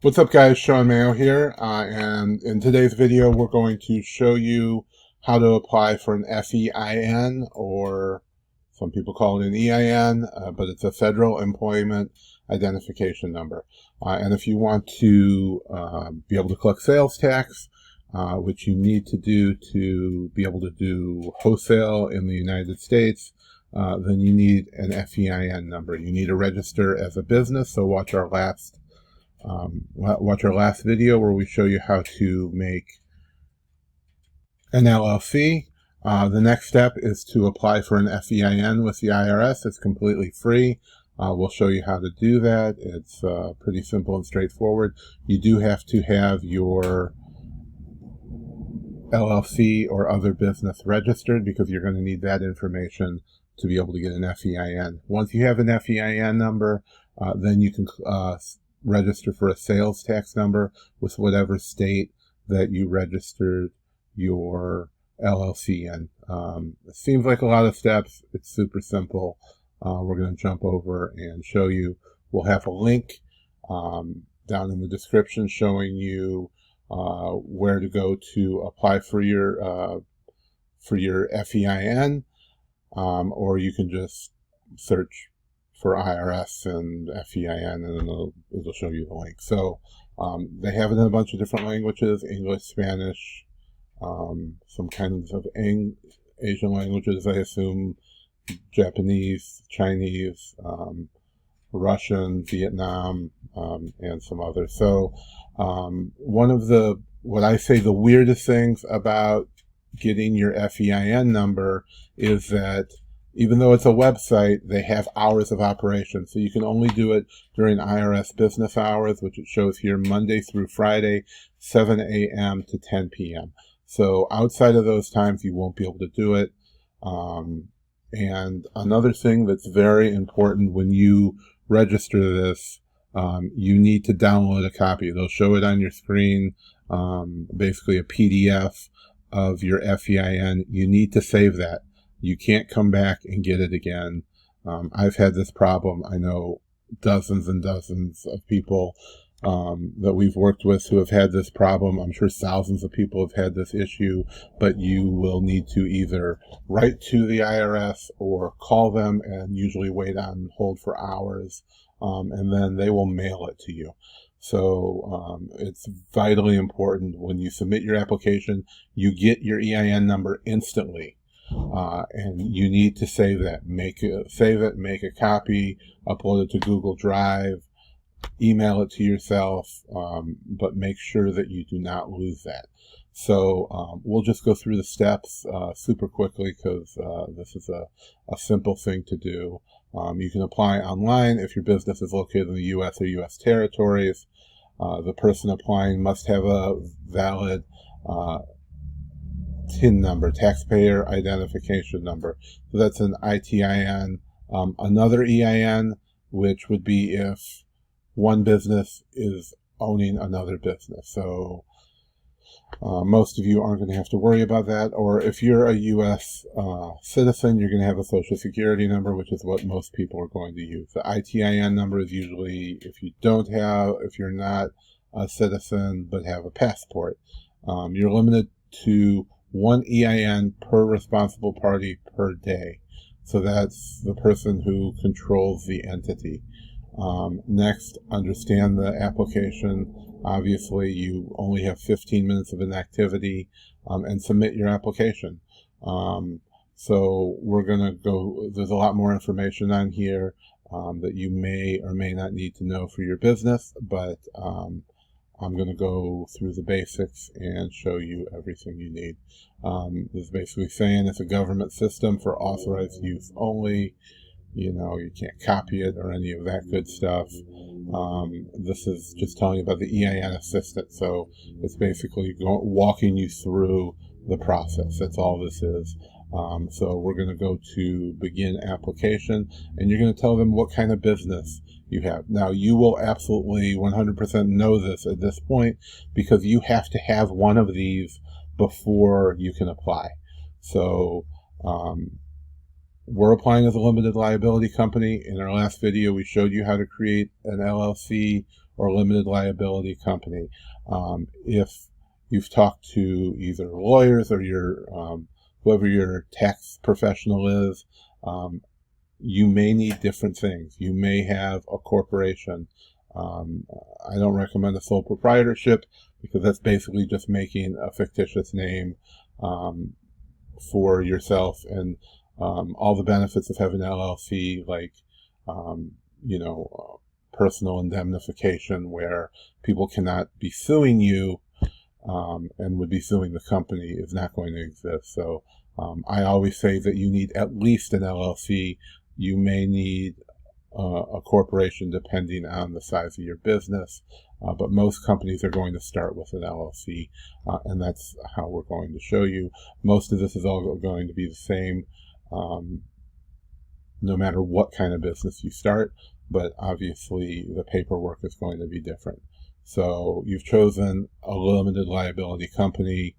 What's up, guys? Shawn Mayo here, and in today's video we're going to show you how to apply for an FEIN, or some people call it an EIN, but it's a Federal Employment Identification Number. And if you want to be able to collect sales tax, which you need to do to be able to do wholesale in the United States, then you need an FEIN number. You need to register as a business, so watch our last video where we show you how to make an LLC. The next step is to apply for an FEIN with the IRS. It's completely free. We'll show you how to do that. It's pretty simple and straightforward. You do have to have your LLC or other business registered because you're going to need that information to be able to get an FEIN. Once you have an FEIN number, then you can register for a sales tax number with whatever state that you registered your LLC in. It seems like a lot of steps. It's super simple. We're going to jump over and show you. We'll have a link down in the description showing you where to go to apply for your FEIN, or you can just search for IRS and FEIN, and then it'll show you the link. So they have it in a bunch of different languages: English, Spanish, some kinds of Asian languages, I assume, Japanese, Chinese, Russian, Vietnam, and some others. So one of what I say the weirdest things about getting your FEIN number is that even though it's a website, they have hours of operation. So you can only do it during IRS business hours, which it shows here, Monday through Friday, 7 a.m. to 10 p.m. So outside of those times, you won't be able to do it. And another thing that's very important when you register this, you need to download a copy. They'll show it on your screen, basically a PDF of your FEIN. You need to save that. You can't come back and get it again. I've had this problem. I know dozens and dozens of people that we've worked with who have had this problem. I'm sure thousands of people have had this issue, but you will need to either write to the IRS or call them and usually wait on hold for hours, and then they will mail it to you. So it's vitally important when you submit your application, you get your EIN number instantly. And you need to save that. Save it, make a copy, upload it to Google Drive, email it to yourself, but make sure that you do not lose that. So we'll just go through the steps super quickly because this is a simple thing to do. You can apply online if your business is located in the U.S. or U.S. territories. The person applying must have a valid TIN number, taxpayer identification number. So that's an ITIN. Another EIN, which would be if one business is owning another business. So most of you aren't going to have to worry about that. Or if you're a U.S. Citizen, you're going to have a Social Security number, which is what most people are going to use. The ITIN number is usually if you're not a citizen but have a passport. You're limited to one EIN per responsible party per day. So that's the person who controls the entity. Next, understand the application. Obviously, you only have 15 minutes of an activity, and submit your application. So we're going to go, there's a lot more information on here that you may or may not need to know for your business, but I'm going to go through the basics and show you everything you need. This is basically saying it's a government system for authorized use only. You know, you can't copy it or any of that good stuff. This is just telling you about the EIN assistant. So it's basically walking you through the process. That's all this is. So we're going to go to begin application, and you're going to tell them what kind of business you have. Now, you will absolutely 100% know this at this point because you have to have one of these before you can apply. So we're applying as a limited liability company. In our last video, we showed you how to create an LLC or limited liability company. If you've talked to either lawyers or whoever your tax professional is, you may need different things. You may have a corporation. I don't recommend a sole proprietorship because that's basically just making a fictitious name for yourself, and all the benefits of having an LLC, like personal indemnification, where people cannot be suing you and would be suing the company, is not going to exist. So I always say that you need at least an LLC. You may need a corporation depending on the size of your business, but most companies are going to start with an LLC, and that's how we're going to show you. Most of this is all going to be the same, no matter what kind of business you start, but obviously the paperwork is going to be different. So you've chosen a limited liability company.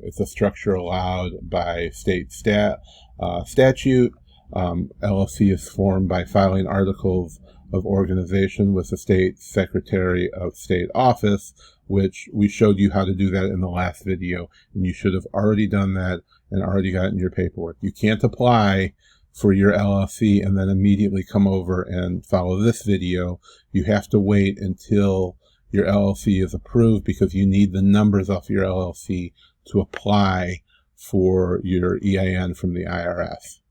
It's a structure allowed by state statute. LLC is formed by filing articles of organization with the state secretary of state office, which we showed you how to do that in the last video, and you should have already done that and already gotten your paperwork. You can't apply for your LLC and then immediately come over and follow this video. You have to wait until your LLC is approved, because you need the numbers off your LLC to apply for your EIN from the IRS.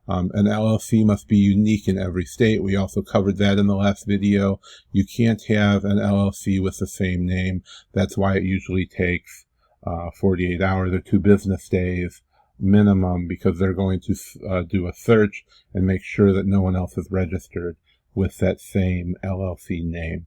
An LLC must be unique in every state. We also covered that in the last video. You can't have an LLC with the same name. That's why it usually takes 48 hours or 2 business days minimum, because they're going to do a search and make sure that no one else is registered with that same LLC name.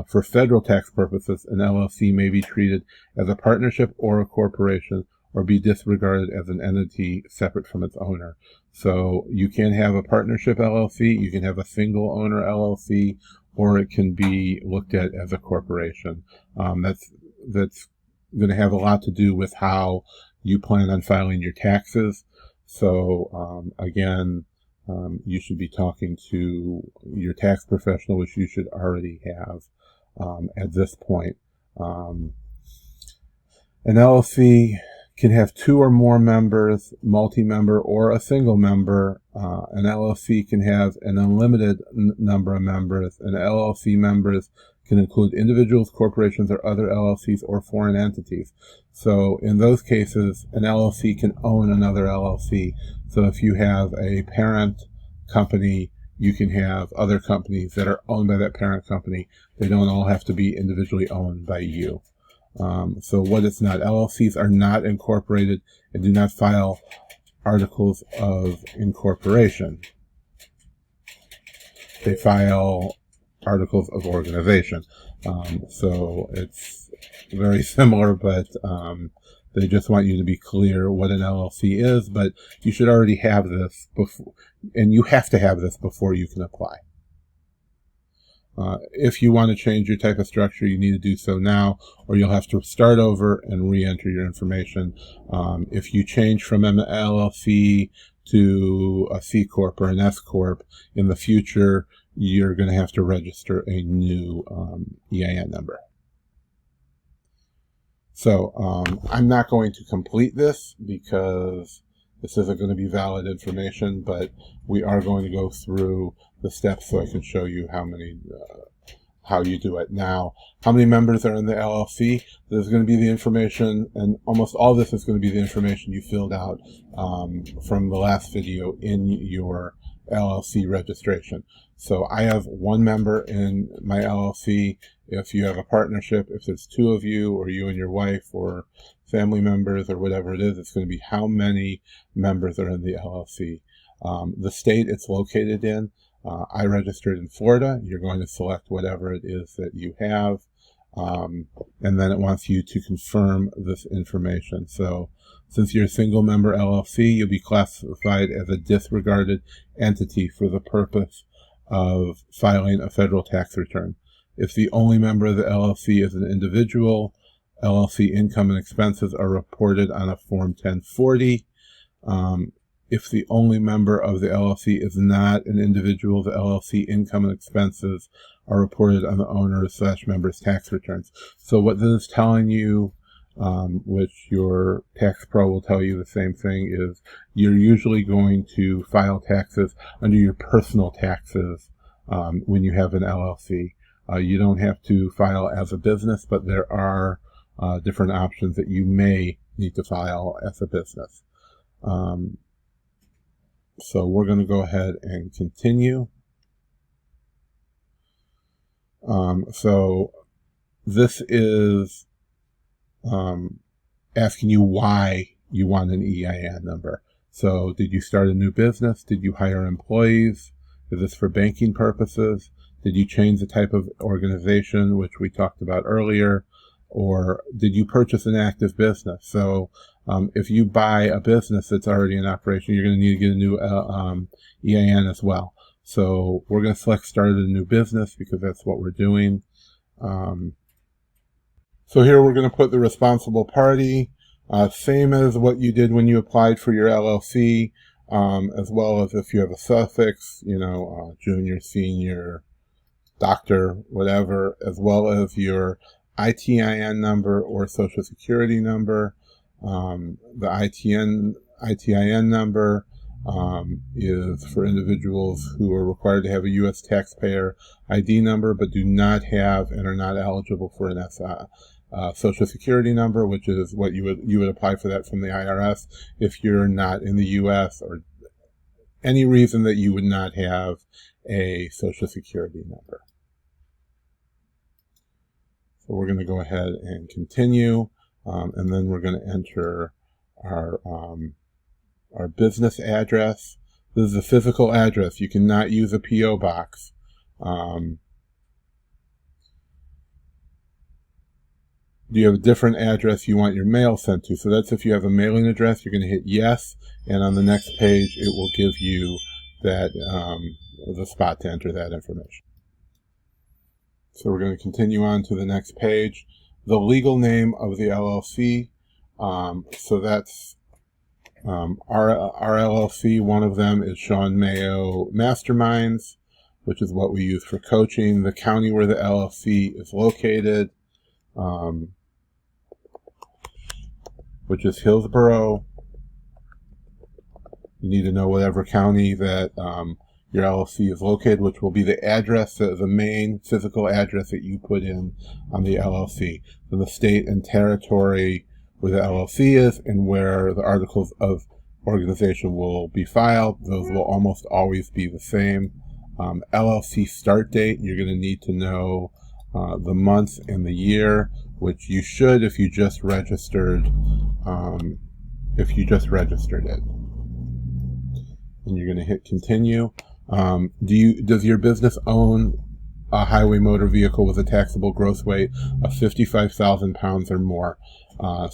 For federal tax purposes, an LLC may be treated as a partnership or a corporation, or be disregarded as an entity separate from its owner. So you can have a partnership LLC, you can have a single owner LLC, or it can be looked at as a corporation. That's going to have a lot to do with how you plan on filing your taxes. So again, you should be talking to your tax professional, which you should already have at this point. An LLC can have 2 or more members, multi-member, or a single member. An LLC can have an unlimited number of members. And LLC members can include individuals, corporations, or other LLCs or foreign entities. So in those cases, an LLC can own another LLC. So if you have a parent company, you can have other companies that are owned by that parent company. They don't all have to be individually owned by you. So what it's not, LLCs are not incorporated and do not file articles of incorporation. They file articles of organization. So it's very similar, but they just want you to be clear what an LLC is, but you should already have this before, and you have to have this before you can apply. If you want to change your type of structure, you need to do so now, or you'll have to start over and re-enter your information. If you change from an LLC to a C Corp or an S Corp in the future, you're going to have to register a new EIN number. So I'm not going to complete this because this isn't going to be valid information, but we are going to go through the steps so I can show you how you do it. Now, how many members are in the LLC? There's going to be the information, and almost all this is going to be the information you filled out from the last video in your LLC registration. So I have 1 member in my LLC. If you have a partnership, if there's 2 of you, or you and your wife, or family members, or whatever it is, it's going to be how many members are in the LLC. The state it's located in, I registered in Florida. You're going to select whatever it is that you have, and then it wants you to confirm this information. So since you're a single member LLC, you'll be classified as a disregarded entity for the purpose of filing a federal tax return. If the only member of the LLC is an individual, LLC income and expenses are reported on a Form 1040. if the only member of the LLC is not an individual, the LLC income and expenses are reported on the owner/member's tax returns. So what this is telling you, which your tax pro will tell you the same thing, is you're usually going to file taxes under your personal taxes when you have an LLC. You don't have to file as a business, but there are different options that you may need to file as a business. So we're going to go ahead and continue. So this is asking you why you want an EIN number. So did you start a new business? Did you hire employees? Is this for banking purposes? Did you change the type of organization, which we talked about earlier? Or did you purchase an active business? So if you buy a business that's already in operation, you're going to need to get a new EIN as well. So we're going to select started a new business because that's what we're doing. So here we're going to put the responsible party, same as what you did when you applied for your LLC, as well as if you have a suffix, junior, senior, doctor, whatever, as well as your ITIN number or social security number. The ITIN number is for individuals who are required to have a U.S. taxpayer ID number but do not have and are not eligible for an social security number, which is what you would apply for that from the IRS if you're not in the U.S. or any reason that you would not have a social security number. So we're going to go ahead and continue, and then we're going to enter our business address. This is a physical address. You cannot use a P.O. box. Do you have a different address you want your mail sent to? So that's if you have a mailing address, you're going to hit yes, and on the next page it will give you that the spot to enter that information. So we're going to continue on to the next page. The legal name of the LLC. So that's our LLC. One of them is Shawn Mayo Masterminds, which is what we use for coaching. The county where the LLC is located, which is Hillsborough. You need to know whatever county that your LLC is located, which will be the address, the main physical address that you put in on the LLC. So the state and territory where the LLC is and where the articles of organization will be filed, those will almost always be the same. LLC start date, you're going to need to know the month and the year, which you should if you just registered it. And you're going to hit continue. Does your business own a highway motor vehicle with a taxable gross weight of 55,000 pounds or more? I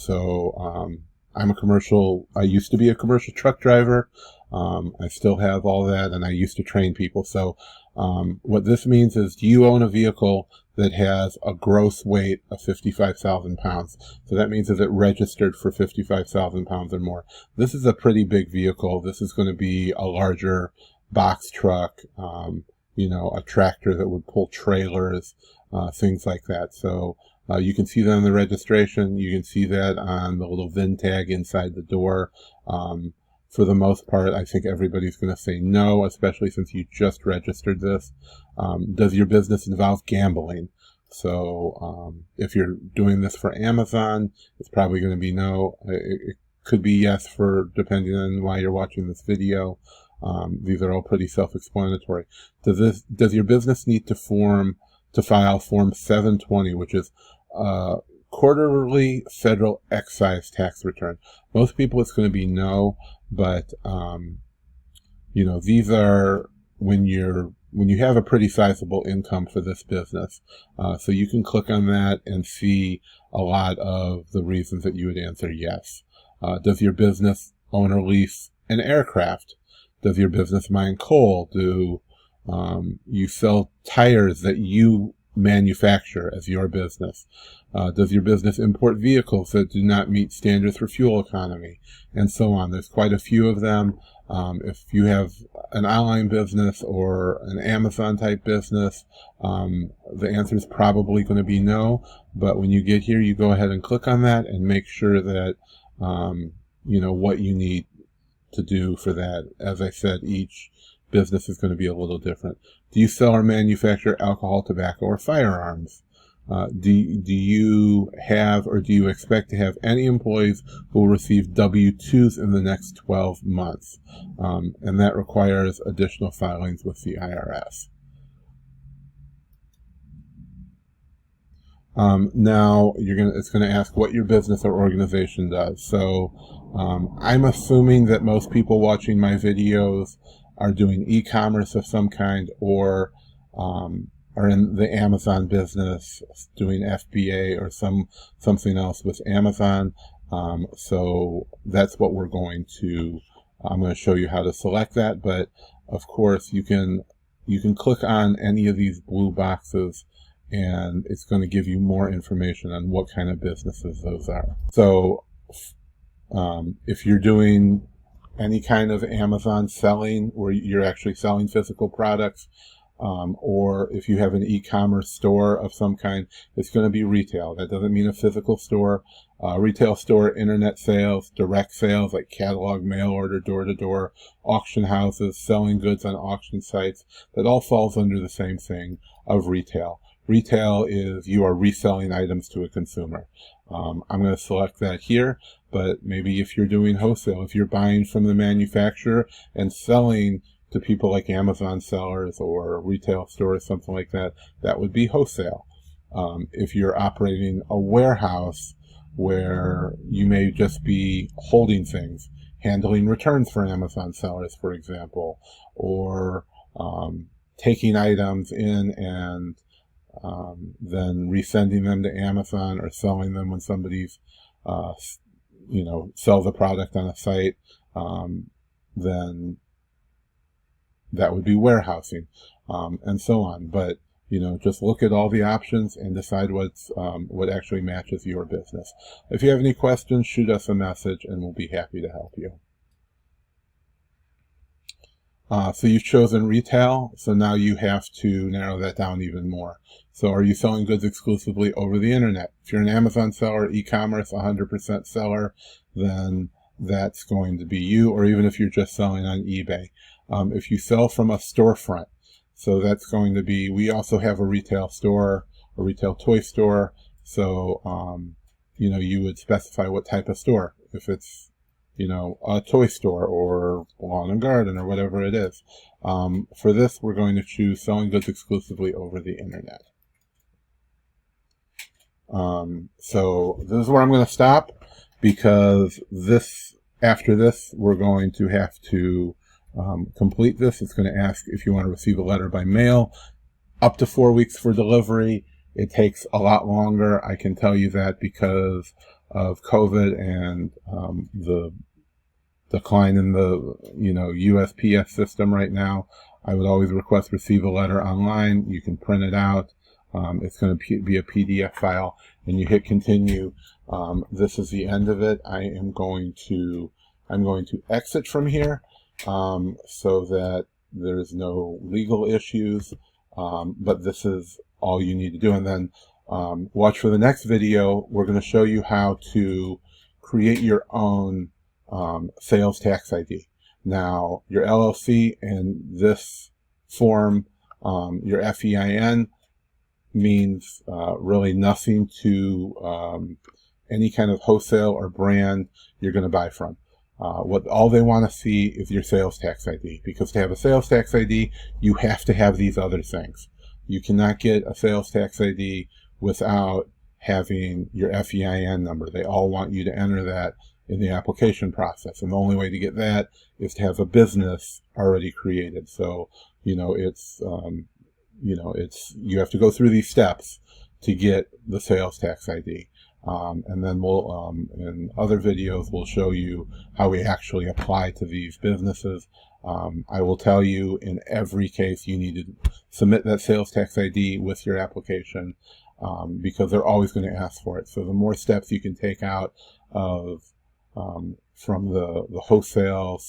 used to be a commercial truck driver. I still have all that, and I used to train people. So what this means is, do you own a vehicle that has a gross weight of 55,000 pounds? So that means is it registered for 55,000 pounds or more? This is a pretty big vehicle. This is going to be a larger box truck, a tractor that would pull trailers, things like that. So you can see that on the registration. You can see that on the little VIN tag inside the door. For the most part, I think everybody's going to say no, especially since you just registered this. Does your business involve gambling? So if you're doing this for Amazon, it's probably going to be no. It could be yes for depending on why you're watching this video. These are all pretty self-explanatory. Does your business need to file Form 720, which is quarterly federal excise tax return? Most people it's going to be no, but these are when you have a pretty sizable income for this business. So you can click on that and see a lot of the reasons that you would answer yes. Does your business own or lease an aircraft? Does your business mine coal? Do you sell tires that you manufacture as your business? Does your business import vehicles that do not meet standards for fuel economy? And so on. There's quite a few of them. If you have an online business or an Amazon type business, the answer is probably going to be no. But when you get here, you go ahead and click on that and make sure that you know what you need to do for that. As I said, each business is going to be a little different. Do you sell or manufacture alcohol, tobacco, or firearms? Do you have or do you expect to have any employees who will receive W-2s in the next 12 months? And that requires additional filings with the IRS. Now it's going to ask what your business or organization does. So I'm assuming that most people watching my videos are doing e-commerce of some kind, or are in the Amazon business, doing FBA or something else with Amazon. So that's what I'm going to show you how to select that. But of course, you can click on any of these blue boxes, and it's going to give you more information on what kind of businesses those are. So if you're doing any kind of Amazon selling where you're actually selling physical products, or if you have an e-commerce store of some kind, it's going to be retail. That doesn't mean a physical store. Retail store, internet sales, direct sales like catalog, mail order, door-to-door, auction houses, selling goods on auction sites. That all falls under the same thing of retail. Retail is you are reselling items to a consumer. I'm going to select that here, but maybe if you're doing wholesale, if you're buying from the manufacturer and selling to people like Amazon sellers or retail stores, something like that, that would be wholesale. If you're operating a warehouse where you may just be holding things, handling returns for Amazon sellers, for example, or taking items in and then resending them to Amazon or selling them when somebody's, sells a product on a site, then that would be warehousing, and so on. But, just look at all the options and decide what actually matches your business. If you have any questions, shoot us a message and we'll be happy to help you. So you've chosen retail, so now you have to narrow that down even more. So are you selling goods exclusively over the internet? If you're an Amazon seller, e-commerce, 100% seller, then that's going to be you, or even if you're just selling on eBay. If you sell from a storefront, so that's going to be, we also have a retail store, a retail toy store, so, you would specify what type of store. If it's, a toy store or lawn and garden or whatever it is. For this, we're going to choose selling goods exclusively over the internet. So this is where I'm going to stop, because after this, we're going to have to complete this. It's going to ask if you want to receive a letter by mail, up to 4 weeks for delivery. It takes a lot longer. I can tell you that because of COVID and the decline in the USPS system right now. I would always request receive a letter online. You can print it out. It's going to be a PDF file, and you hit continue. This is the end of it. I'm going to exit from here so that there's no legal issues. But this is all you need to do. And then watch for the next video. We're going to show you how to create your own sales tax ID. Now, your LLC and this form, your FEIN, means really nothing to any kind of wholesale or brand you're going to buy from. All they want to see is your sales tax ID, because to have a sales tax ID, you have to have these other things. You cannot get a sales tax ID without having your FEIN number. They all want you to enter that in the application process, and the only way to get that is to have a business already created. So, it's you have to go through these steps to get the sales tax ID. And then we'll, in other videos, we'll show you how we actually apply to these businesses. I will tell you, in every case, you need to submit that sales tax ID with your application, because they're always going to ask for it. So the more steps you can take out of from the wholesale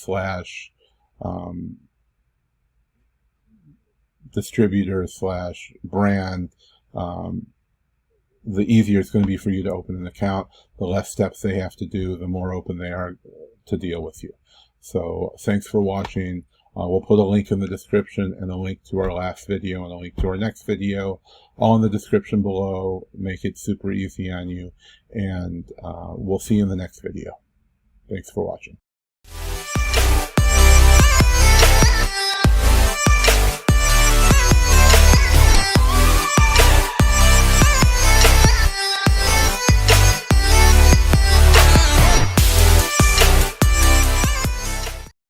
distributor slash brand, the easier it's going to be for you to open an account. The less steps they have to do, the more open they are to deal with you. So thanks for watching. We'll put a link in the description and a link to our last video and a link to our next video, all in the description below. Make it super easy on you, and we'll see you in the next video. Thanks for watching.